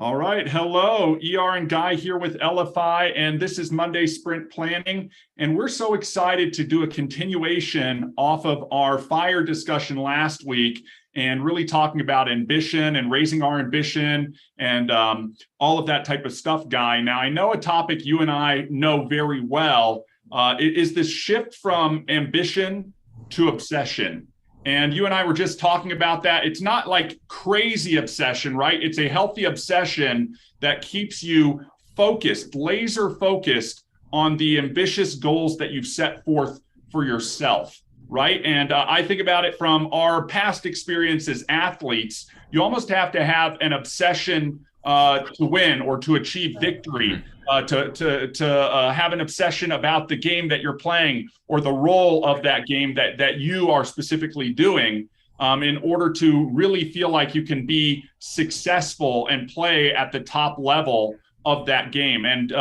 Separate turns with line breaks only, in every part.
All right. Hello, ER and Guy here with LFI, and this is Monday Sprint Planning. And we're so excited to do a continuation off of our fire discussion last week and really talking about ambition and raising our ambition and all of that type of stuff, Guy. Now, I know a topic you and I know very well is this shift from ambition to obsession. And you and I were just talking about that. It's not like crazy obsession, right? It's a healthy obsession that keeps you focused, laser focused on the ambitious goals that you've set forth for yourself, right? And I think about it from our past experience as athletes. You almost have to have an obsession to win or to achieve victory, to have an obsession about the game that you're playing or the role of that game that you are specifically doing, in order to really feel like you can be successful and play at the top level of that game. And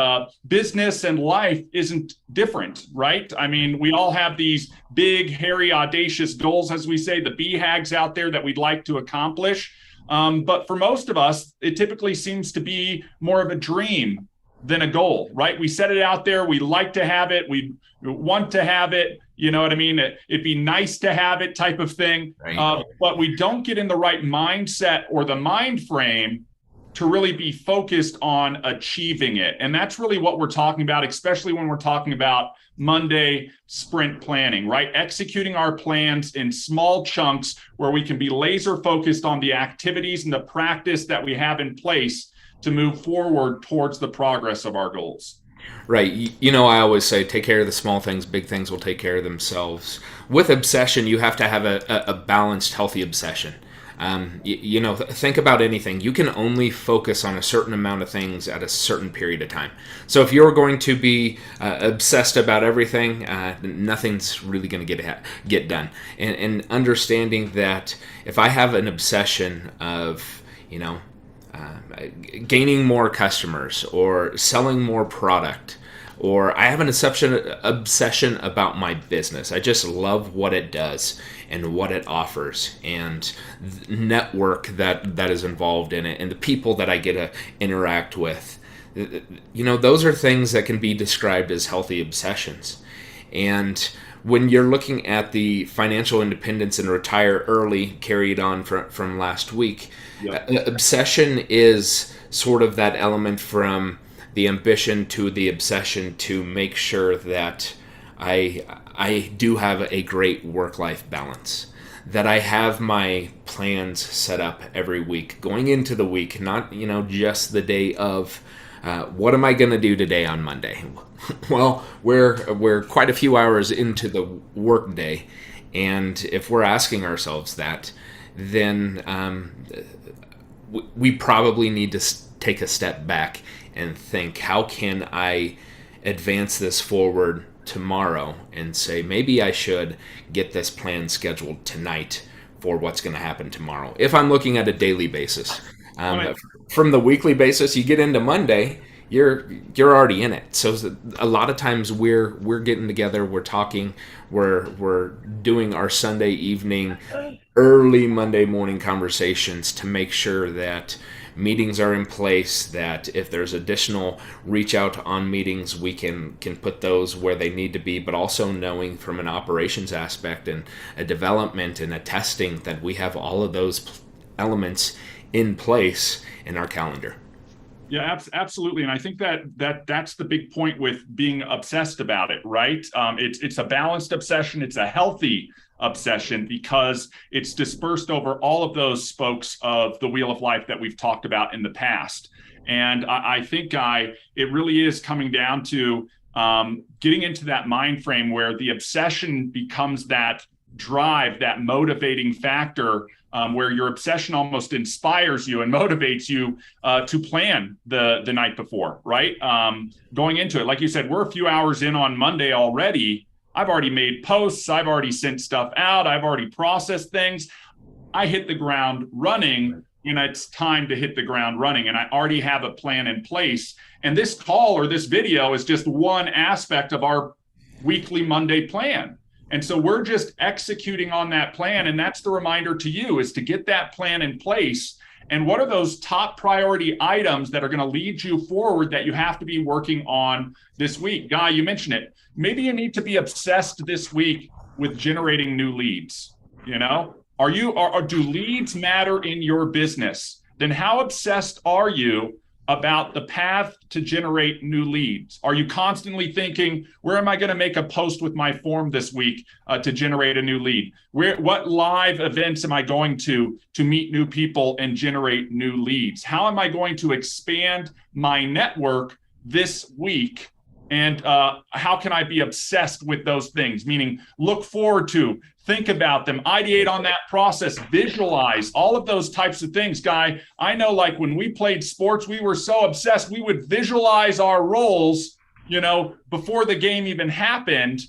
business and life isn't different, right? I mean, we all have these big, hairy, audacious goals, as we say, the BHAGs out there that we'd like to accomplish. But for most of us, it typically seems to be more of a dream than a goal, right? We set it out there. We like to have it. We want to have it. You know what I mean? It'd be nice to have it type of thing.
Right.
But we don't get in the right mindset or the mind frame to really be focused on achieving it. And that's really what we're talking about, especially when we're talking about Monday sprint planning, right? Executing our plans in small chunks where we can be laser focused on the activities and the practice that we have in place to move forward towards the progress of our goals.
Right. I always say take care of the small things, big things will take care of themselves. With obsession, you have to have a balanced, healthy obsession. Think about anything. You can only focus on a certain amount of things at a certain period of time. So if you're going to be obsessed about everything, nothing's really going to get done. And understanding that if I have an obsession of, gaining more customers or selling more product, or I have an obsession about my business. I just love what it does and what it offers, and the network that is involved in it, and the people that I get to interact with. Those are things that can be described as healthy obsessions. And when you're looking at the financial independence and retire early carried on from last week,
Yep.
obsession is sort of that element from the ambition to the obsession to make sure that I do have a great work-life balance, that I have my plans set up every week going into the week, not just the day of. What am I going to do today on Monday? Well, we're quite a few hours into the work day, and if we're asking ourselves that, then we probably need to take a step back and think, how can I advance this forward tomorrow, and say maybe I should get this plan scheduled tonight for what's going to happen tomorrow. If I'm looking at a daily basis,
Right.
from the weekly basis, you get into Monday, you're already in it. So a lot of times we're getting together, we're talking, we're doing our Sunday evening, early Monday morning conversations to make sure that meetings are in place, that if there's additional reach out on meetings, we can put those where they need to be, but also knowing from an operations aspect and a development and a testing that we have all of those elements in place in our calendar.
Yeah, absolutely, and I think that's the big point with being obsessed about it, right? It's a balanced obsession. It's a healthy obsession because it's dispersed over all of those spokes of the wheel of life that we've talked about in the past. And I think, Guy, it really is coming down to getting into that mind frame where the obsession becomes that drive, that motivating factor, where your obsession almost inspires you and motivates you to plan the night before, right? Going into it, like you said, we're a few hours in on Monday already. I've already made posts. I've already sent stuff out. I've already processed things. I hit the ground running when it's time to hit the ground running, and I already have a plan in place. And this call or this video is just one aspect of our weekly Monday plan. And so we're just executing on that plan. And that's the reminder to you, is to get that plan in place And what are those top priority items that are going to lead you forward that you have to be working on this week? Guy, you mentioned it. Maybe you need to be obsessed this week with generating new leads. You know, do leads matter in your business? Then how obsessed are you about the path to generate new leads? Are you constantly thinking, where am I going to make a post with my form this week to generate a new lead? What live events am I going to meet new people and generate new leads? How am I going to expand my network this week? And how can I be obsessed with those things? Meaning look forward to, think about them, ideate on that process, visualize, all of those types of things. Guy, I know, like when we played sports, we were so obsessed, we would visualize our roles, you know, before the game even happened,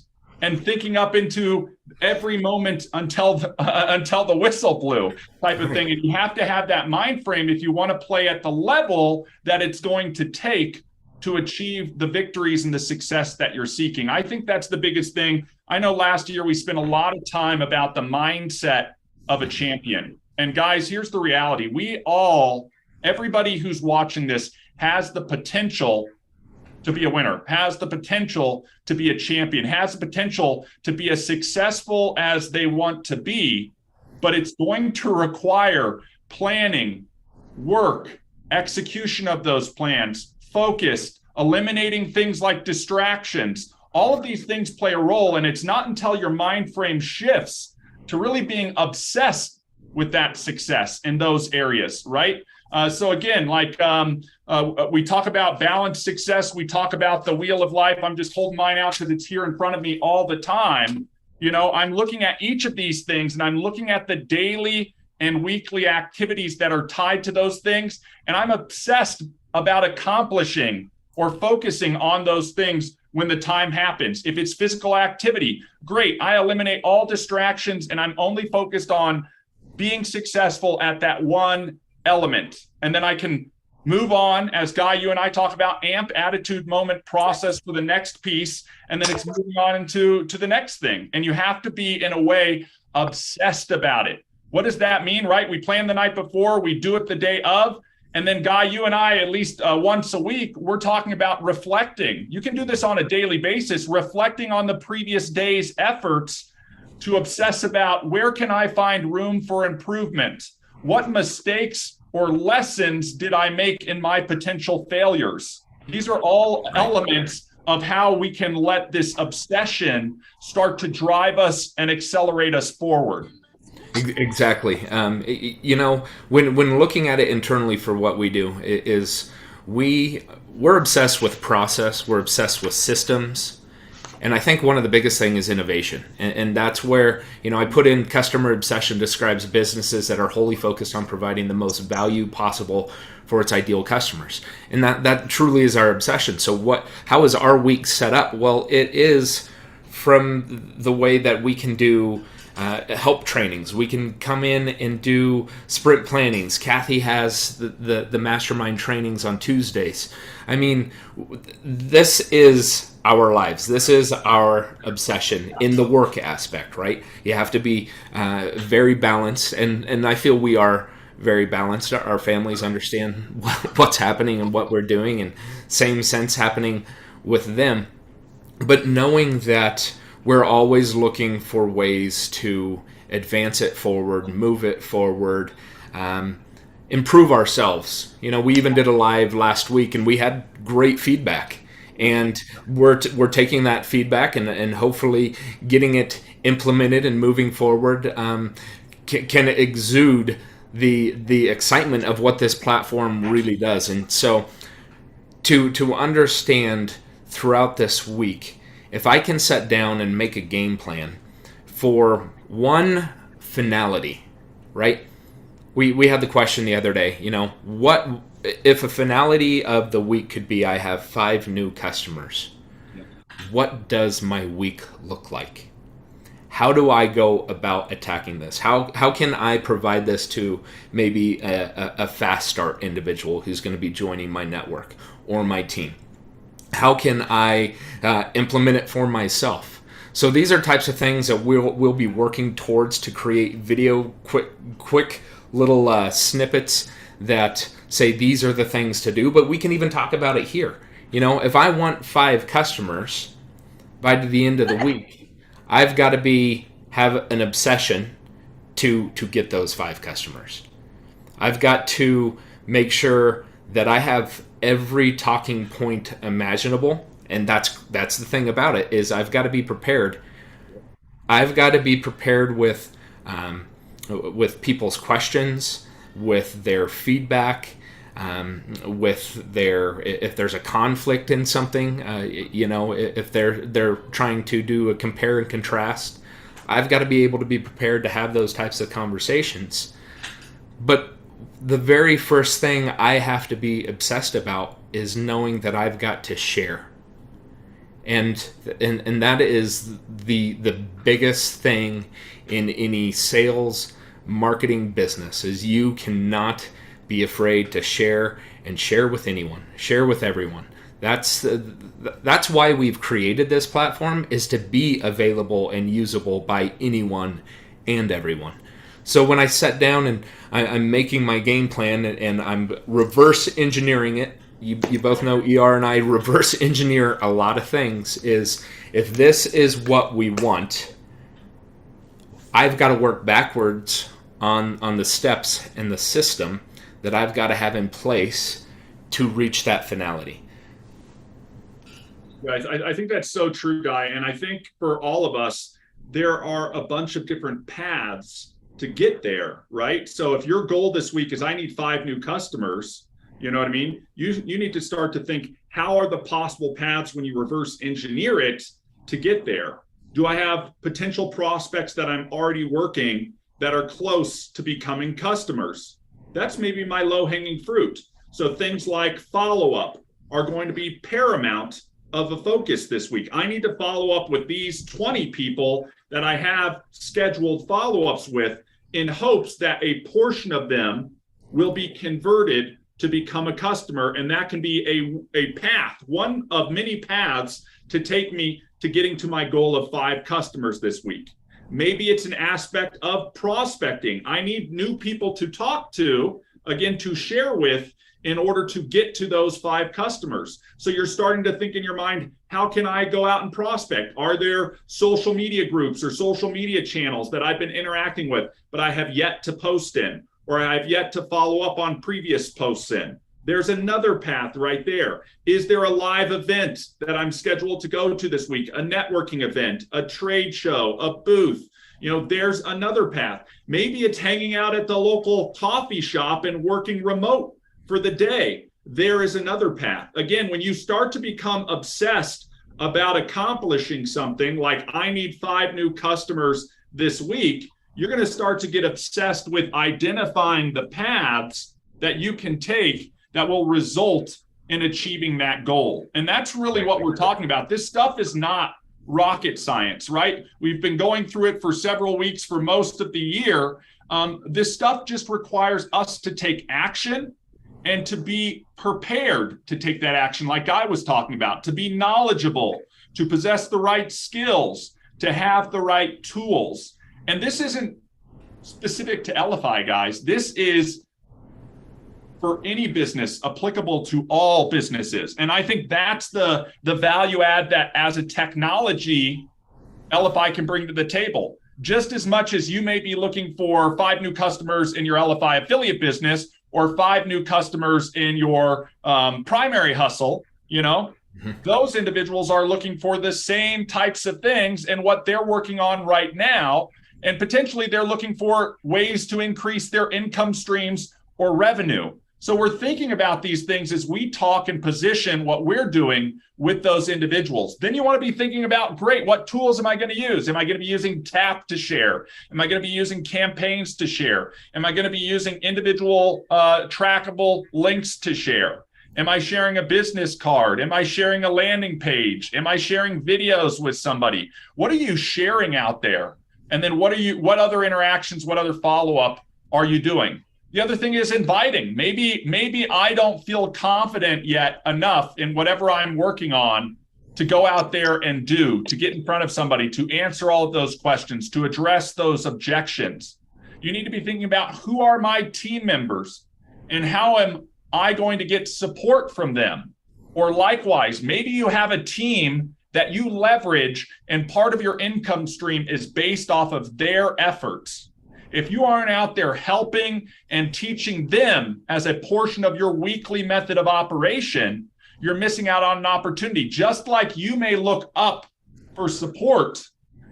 and thinking up into every moment until the whistle blew, type of thing. And you have to have that mind frame if you want to play at the level that it's going to take to achieve the victories and the success that you're seeking. I think that's the biggest thing. I know last year we spent a lot of time about the mindset of a champion. And guys, here's the reality. Everybody who's watching this has the potential to be a winner, has the potential to be a champion, has the potential to be as successful as they want to be, but it's going to require planning, work, execution of those plans, focused, eliminating things like distractions. All of these things play a role, and it's not until your mind frame shifts to really being obsessed with that success in those areas, right? So again, like we talk about balanced success, we talk about the wheel of life. I'm just holding mine out because it's here in front of me all the time. You know, I'm looking at each of these things, and I'm looking at the daily and weekly activities that are tied to those things, and I'm obsessed about accomplishing or focusing on those things when the time happens. If it's physical activity, great. I eliminate all distractions and I'm only focused on being successful at that one element. And then I can move on, as Guy, you and I talk about, AMP, attitude, moment, process, for the next piece. And then it's moving on into the next thing. And you have to be, in a way, obsessed about it. What does that mean, right? We plan the night before, we do it the day of. And then, Guy, you and I, at least once a week, we're talking about reflecting. You can do this on a daily basis, reflecting on the previous day's efforts to obsess about, where can I find room for improvement? What mistakes or lessons did I make in my potential failures? These are all elements of how we can let this obsession start to drive us and accelerate us forward.
Exactly. You know, when looking at it internally for what we do, we're obsessed with process, we're obsessed with systems, and I think one of the biggest thing is innovation, and that's where, you know, I put in customer obsession describes businesses that are wholly focused on providing the most value possible for its ideal customers, and that truly is our obsession. So how is our week set up? Well, it is from the way that we can do help trainings. We can come in and do sprint plannings. Kathy has the mastermind trainings on Tuesdays. I mean, this is our lives. This is our obsession in the work aspect, right? You have to be very balanced, and I feel we are very balanced. Our families understand what's happening and what we're doing, and same sense happening with them. But knowing that we're always looking for ways to advance it forward, move it forward, improve ourselves. You know, we even did a live last week and we had great feedback. And we're taking that feedback and hopefully getting it implemented and moving forward can exude the excitement of what this platform really does. And so to understand throughout this week, if I can sit down and make a game plan for one finality, right? We had the question the other day, you know, what if a finality of the week could be I have 5 new customers? What does my week look like? How do I go about attacking this? How can I provide this to maybe a fast start individual who's going to be joining my network or my team? How can I implement it for myself? So these are types of things that we'll be working towards to create video quick little snippets that say these are the things to do, but we can even talk about it here. If I want 5 customers by the end of the week, I've got to have an obsession to get those 5 customers. I've got to make sure that I have every talking point imaginable, and that's the thing about it is I've got to be prepared. I've got to be prepared with people's questions, with their feedback, with their if there's a conflict in something, if they're trying to do a compare and contrast. I've got to be able to be prepared to have those types of conversations. But the very first thing I have to be obsessed about is knowing that I've got to share. And that is the biggest thing in any sales marketing business is you cannot be afraid to share and share with anyone, share with everyone. That's why we've created this platform, is to be available and usable by anyone and everyone. So when I sat down and I'm making my game plan and I'm reverse engineering it, you both know ER and I reverse engineer a lot of things, is if this is what we want, I've got to work backwards on the steps and the system that I've got to have in place to reach that finality.
Guys, I think that's so true, Guy. And I think for all of us, there are a bunch of different paths to get there, right? So if your goal this week is I need 5 new customers, you know what I mean? You need to start to think, how are the possible paths when you reverse engineer it to get there? Do I have potential prospects that I'm already working that are close to becoming customers? That's maybe my low-hanging fruit. So things like follow-up are going to be paramount of a focus this week. I need to follow up with these 20 people that I have scheduled follow-ups with in hopes that a portion of them will be converted to become a customer. And that can be a path, one of many paths to take me to getting to my goal of 5 customers this week. Maybe it's an aspect of prospecting. I need new people to talk to, again, to share with, in order to get to those 5 customers. So you're starting to think in your mind, how can I go out and prospect? Are there social media groups or social media channels that I've been interacting with, but I have yet to post in, or I have yet to follow up on previous posts in? There's another path right there. Is there a live event that I'm scheduled to go to this week? A networking event, a trade show, a booth? There's another path. Maybe it's hanging out at the local coffee shop and working remote for the day. There is another path. Again, when you start to become obsessed about accomplishing something like I need 5 new customers this week, you're going to start to get obsessed with identifying the paths that you can take that will result in achieving that goal. And that's really what we're talking about. This stuff is not rocket science, right? We've been going through it for several weeks for most of the year. This stuff just requires us to take action and to be prepared to take that action, like I was talking about, to be knowledgeable, to possess the right skills, to have the right tools. And this isn't specific to LFI, guys. This is for any business, applicable to all businesses. And I think that's the value add that as a technology, LFI can bring to the table. Just as much as you may be looking for 5 new customers in your LFI affiliate business, or 5 new customers in your primary hustle, those individuals are looking for the same types of things and what they're working on right now. And potentially they're looking for ways to increase their income streams or revenue. So we're thinking about these things as we talk and position what we're doing with those individuals. Then you want to be thinking about, great, what tools am I going to use? Am I going to be using Tap to share? Am I going to be using campaigns to share? Am I going to be using individual trackable links to share? Am I sharing a business card? Am I sharing a landing page? Am I sharing videos with somebody? What are you sharing out there? And then what other interactions, what other follow-up are you doing? The other thing is inviting. Maybe I don't feel confident yet enough in whatever I'm working on to go out there and to get in front of somebody, to answer all of those questions, to address those objections. You need to be thinking about, who are my team members? And how am I going to get support from them? Or likewise, maybe you have a team that you leverage and part of your income stream is based off of their efforts. If you aren't out there helping and teaching them as a portion of your weekly method of operation, you're missing out on an opportunity. Just like you may look up for support,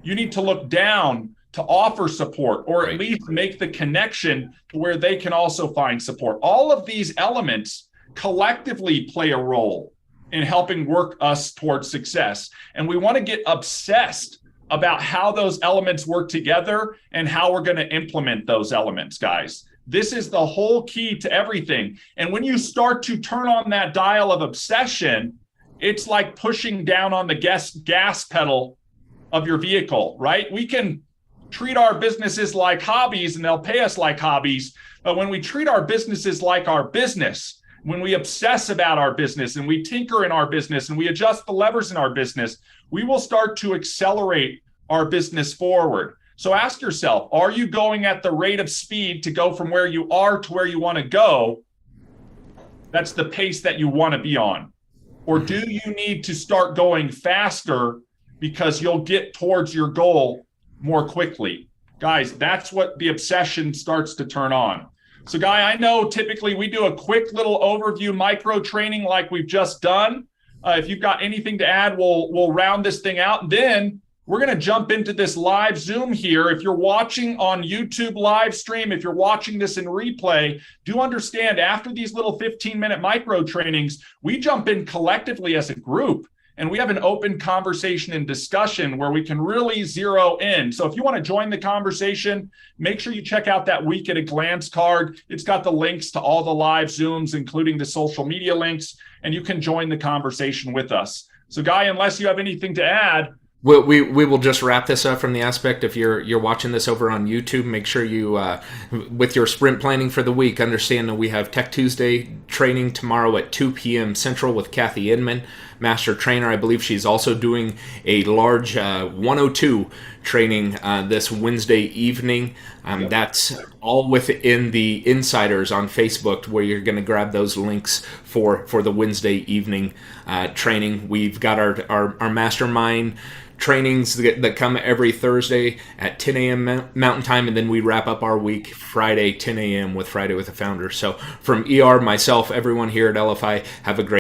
you need to look down to offer support, or at least make the connection to where they can also find support. All of these elements collectively play a role in helping work us towards success. And we want to get obsessed about how those elements work together and how we're going to implement those elements, guys. This is the whole key to everything. And when you start to turn on that dial of obsession, it's like pushing down on the gas pedal of your vehicle, right? We can treat our businesses like hobbies and they'll pay us like hobbies. But when we treat our businesses like our business, when we obsess about our business and we tinker in our business and we adjust the levers in our business, we will start to accelerate our business forward. So ask yourself, are you going at the rate of speed to go from where you are to where you want to go? That's the pace that you want to be on. Or do you need to start going faster because you'll get towards your goal more quickly? Guys, that's what the obsession starts to turn on. So Guy, I know typically we do a quick little overview micro training like we've just done. If you've got anything to add, we'll round this thing out. And then we're going to jump into this live Zoom here. If you're watching on YouTube live stream, if you're watching this in replay, do understand after these little 15-minute micro trainings, we jump in collectively as a group. And we have an open conversation and discussion where we can really zero in. So if you want to join the conversation, make sure you check out that Week at a Glance card. It's got the links to all the live Zooms, including the social media links, and you can join the conversation with us. So Guy, unless you have anything to add,
we will just wrap this up from the aspect, if you're watching this over on YouTube, make sure you, with your sprint planning for the week, understand that we have Tech Tuesday training tomorrow at 2 p.m. Central with Kathy Inman, Master Trainer. I believe she's also doing a large 102 training this Wednesday evening. That's all within the Insiders on Facebook, where you're going to grab those links for the Wednesday evening training. We've got our mastermind trainings that come every Thursday at 10 a.m. Mountain Time, and then we wrap up our week Friday 10 a.m. with Friday with the Founder. So from ER, myself, everyone here at LFI, have a great